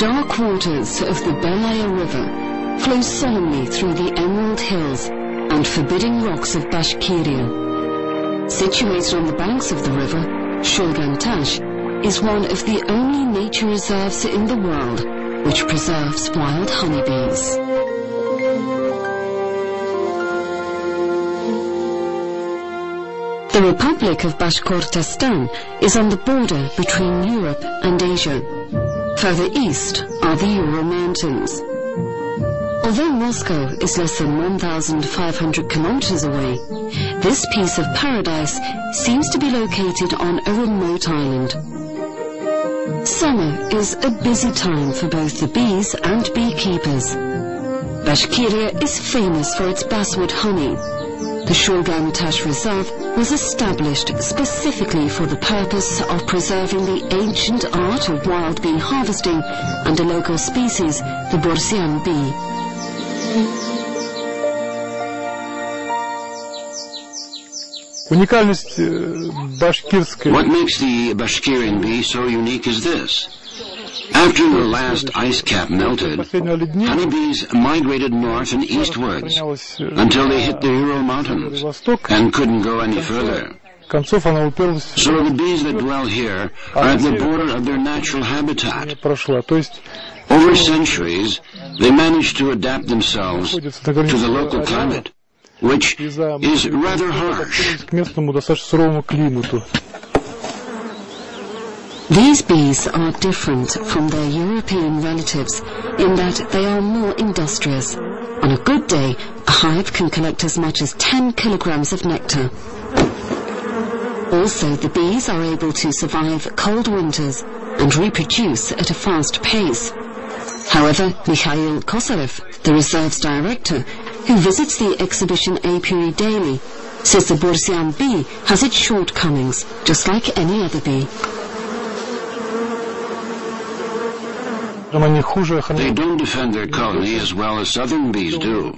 dark waters of the Belaya River flow solemnly through the emerald hills and forbidding rocks of Bashkiria. Situated on the banks of the river, Shulgan-Tash is one of the only nature reserves in the world which preserves wild honeybees. The Republic of Bashkortostan is on the border between Europe and Asia. Further east are the Ural Mountains. Although Moscow is less than 1,500 kilometers away, this piece of paradise seems to be located on a remote island. Summer is a busy time for both the bees and beekeepers. Bashkiria is famous for its basswood honey. The Shulgan-Tash Reserve was established specifically for the purpose of preserving the ancient art of wild bee harvesting and a local species, the Borsian bee. What makes the Bashkirian bee so unique is this. After the last ice cap melted, honeybees migrated north and eastwards until they hit the Ural Mountains and couldn't go any further. So the bees that dwell here are at the border of their natural habitat. Over centuries, they managed to adapt themselves to the local climate, which is rather harsh. These bees are different from their European relatives in that they are more industrious. On a good day, a hive can collect as much as 10 kilograms of nectar. Also, the bees are able to survive cold winters and reproduce at a fast pace. However, Mikhail Kosarev, the reserve's director, who visits the exhibition apiary daily, says the Borsian bee has its shortcomings, just like any other bee. They don't defend their colony as well as southern bees do.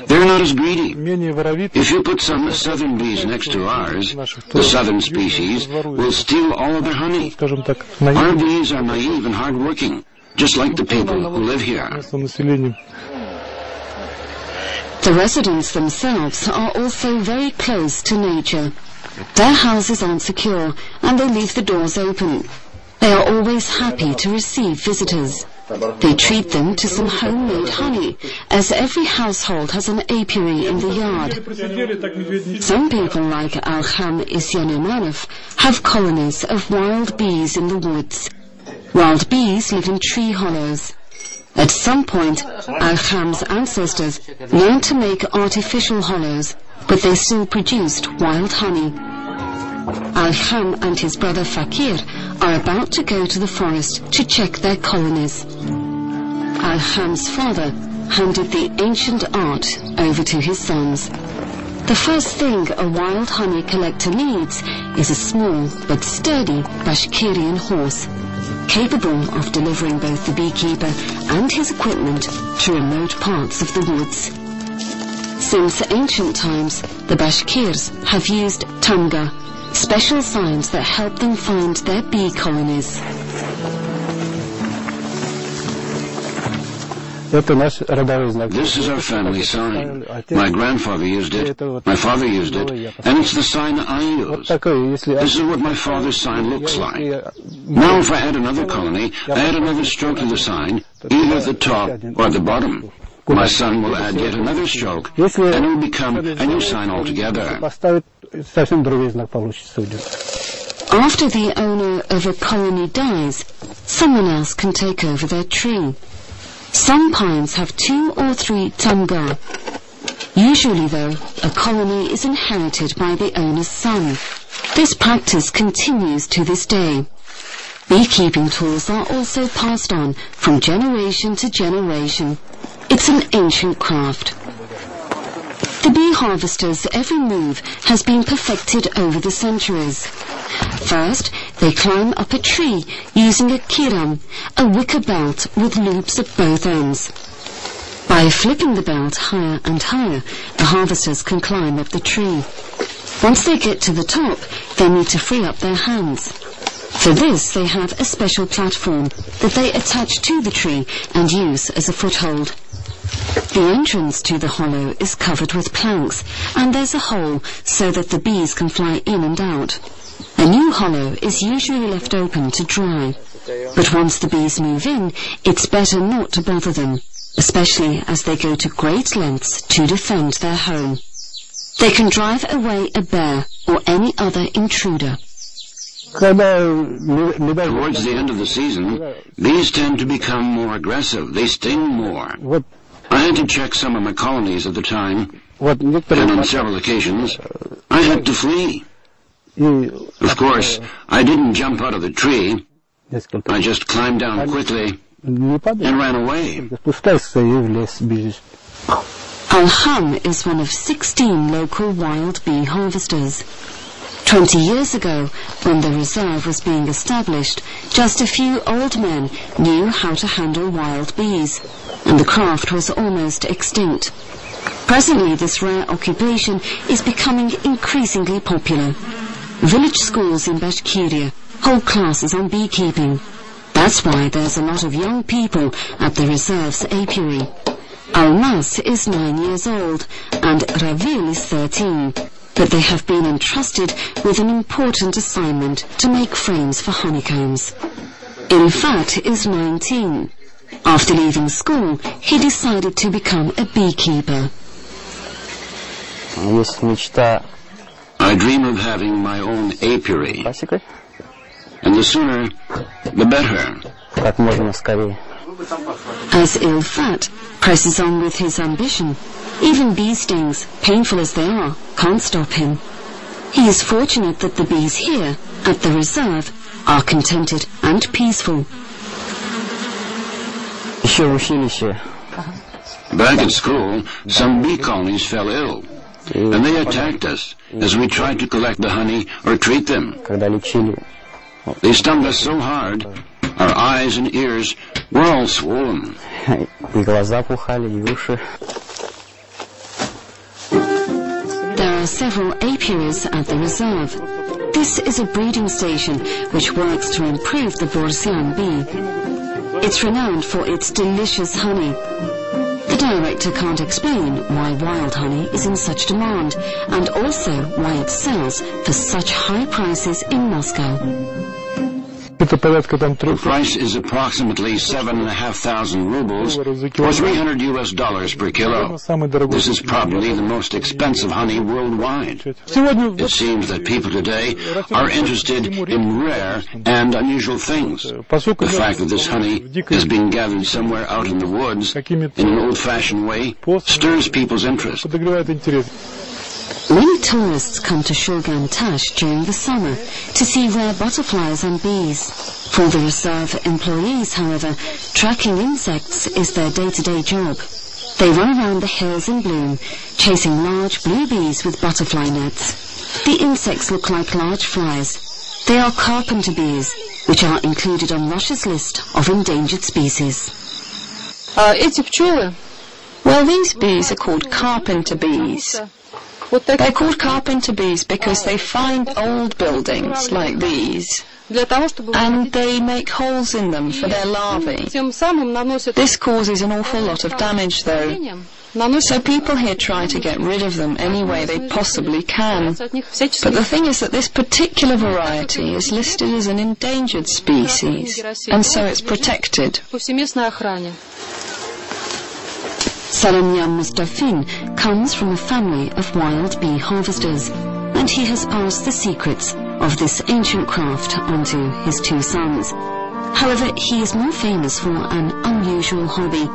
They're not as greedy. If you put some southern bees next to ours, the southern species will steal all of their honey. Our bees are naive and hardworking, just like the people who live here. The residents themselves are also very close to nature. Their houses aren't secure and they leave the doors open. They are always happy to receive visitors. They treat them to some homemade honey, as every household has an apiary in the yard. Some people like Alham Isyanemanov have colonies of wild bees in the woods. Wild bees live in tree hollows. At some point, Alham's ancestors learned to make artificial hollows, but they still produced wild honey. Alham and his brother Fakir are about to go to the forest to check their colonies. Alham's father handed the ancient art over to his sons. The first thing a wild honey collector needs is a small but sturdy Bashkirian horse, capable of delivering both the beekeeper and his equipment to remote parts of the woods. Since ancient times, the Bashkirs have used tamga, special signs that help them find their bee colonies. This is our family sign. My grandfather used it, my father used it, and it's the sign I use. This is what my father's sign looks like. Now if I add another colony, I add another stroke to the sign, either at the top or at the bottom. My son will add yet another stroke, and it will become a new sign altogether. After the owner of a colony dies, someone else can take over their tree. Some pines have 2 or 3 tamga. Usually, though, a colony is inherited by the owner's son. This practice continues to this day. Beekeeping tools are also passed on from generation to generation. It's an ancient craft. The bee harvester's every move has been perfected over the centuries. First, they climb up a tree using a kiram, a wicker belt with loops at both ends. By flipping the belt higher and higher, the harvesters can climb up the tree. Once they get to the top, they need to free up their hands. For this, they have a special platform that they attach to the tree and use as a foothold. The entrance to the hollow is covered with planks, and there's a hole so that the bees can fly in and out. A new hollow is usually left open to dry, but once the bees move in, it's better not to bother them, especially as they go to great lengths to defend their home. They can drive away a bear or any other intruder. Towards the end of the season, bees tend to become more aggressive. They sting more. I had to check some of my colonies at the time, and on several occasions, I had to flee. Of course, I didn't jump out of the tree. I just climbed down quickly and ran away. Alham is one of 16 local wild bee harvesters. 20 years ago, when the reserve was being established, just a few old men knew how to handle wild bees, and the craft was almost extinct. Presently, this rare occupation is becoming increasingly popular. Village schools in Bashkortostan hold classes on beekeeping. That's why there's a lot of young people at the reserve's apiary. Almas is 9 years old and Ravil is 13, but they have been entrusted with an important assignment to make frames for honeycombs. Ilfat is 19. After leaving school, he decided to become a beekeeper. I dream of having my own apiary, and the sooner, the better. As Ilfat presses on with his ambition, even bee stings, painful as they are, can't stop him. He is fortunate that the bees here, at the reserve, are contented and peaceful. Back at school, some bee colonies fell ill, and they attacked us as we tried to collect the honey or treat them. They stung us so hard, our eyes and ears were all swollen. There are several apiaries at the reserve. This is a breeding station which works to improve the Borsian bee. It's renowned for its delicious honey. The director can't explain why wild honey is in such demand, and also why it sells for such high prices in Moscow. The price is approximately 7,500 rubles, or $300 per kilo. This is probably the most expensive honey worldwide. It seems that people today are interested in rare and unusual things. The fact that this honey is being gathered somewhere out in the woods in an old-fashioned way stirs people's interest. Many tourists come to Shulgan-Tash during the summer to see rare butterflies and bees. For the reserve employees, however, tracking insects is their day-to-day job. They run around the hills in bloom, chasing large blue bees with butterfly nets. The insects look like large flies. They are carpenter bees, which are included on Russia's list of endangered species. Well, these bees are called carpenter bees. They're called carpenter bees because they find old buildings like these and they make holes in them for their larvae. This causes an awful lot of damage though, so people here try to get rid of them any way they possibly can. But the thing is that this particular variety is listed as an endangered species, and so it's protected. Salamyan Mustafin comes from a family of wild bee harvesters, and he has passed the secrets of this ancient craft onto his two sons. However, he is more famous for an unusual hobby.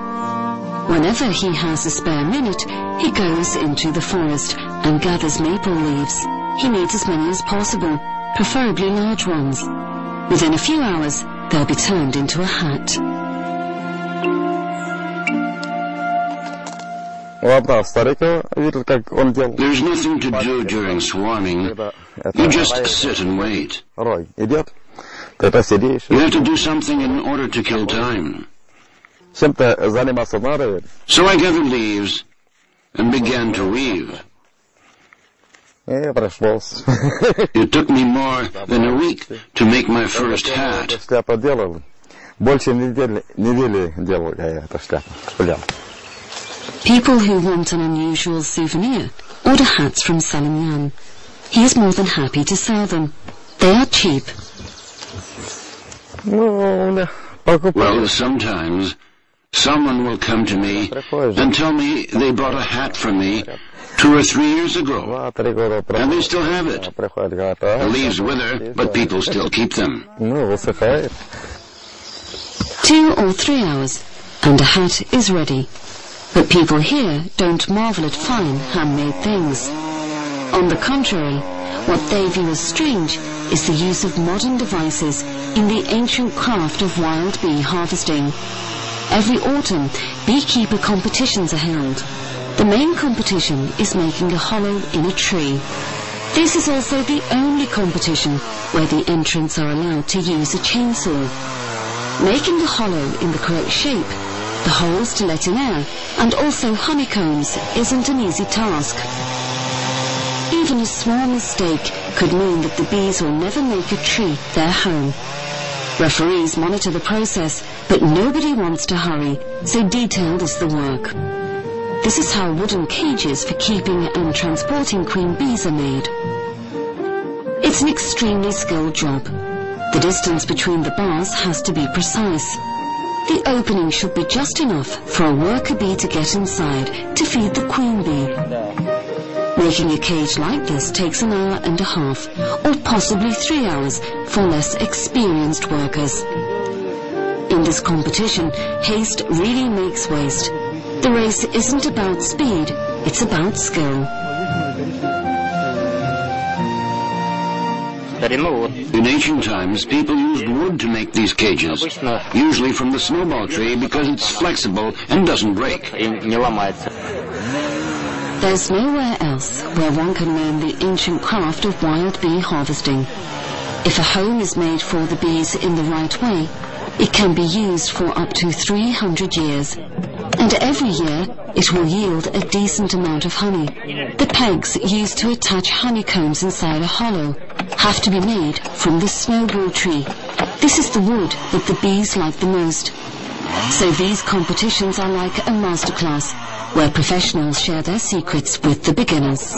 Whenever he has a spare minute, he goes into the forest and gathers maple leaves. He needs as many as possible, preferably large ones. Within a few hours, they'll be turned into a hat. There's nothing to do during swarming. You just sit and wait. You have to do something in order to kill time. So I gathered leaves and began to weave. It took me more than a week to make my first hat. People who want an unusual souvenir order hats from Salinyan. He is more than happy to sell them. They are cheap. Well, sometimes someone will come to me and tell me they bought a hat from me 2 or 3 years ago, and they still have it. The leaves wither, but people still keep them. 2 or 3 hours, and a hat is ready. But people here don't marvel at fine handmade things. On the contrary, what they view as strange is the use of modern devices in the ancient craft of wild bee harvesting. Every autumn, beekeeper competitions are held. The main competition is making a hollow in a tree. This is also the only competition where the entrants are allowed to use a chainsaw. Making the hollow in the correct shape, the holes to let in air, and also honeycombs isn't an easy task. Even a small mistake could mean that the bees will never make a tree their home. Referees monitor the process, but nobody wants to hurry, so detailed is the work. This is how wooden cages for keeping and transporting queen bees are made. It's an extremely skilled job. The distance between the bars has to be precise. The opening should be just enough for a worker bee to get inside to feed the queen bee. Making a cage like this takes an hour and a half, or possibly 3 hours for less experienced workers. In this competition, haste really makes waste. The race isn't about speed, it's about skill. In ancient times, people used wood to make these cages, usually from the snowball tree because it's flexible and doesn't break. There's nowhere else where one can learn the ancient craft of wild bee harvesting. If a home is made for the bees in the right way, it can be used for up to 300 years. And every year, it will yield a decent amount of honey. The pegs used to attach honeycombs inside a hollow have to be made from the snowball tree. This is the wood that the bees like the most. So these competitions are like a masterclass, where professionals share their secrets with the beginners.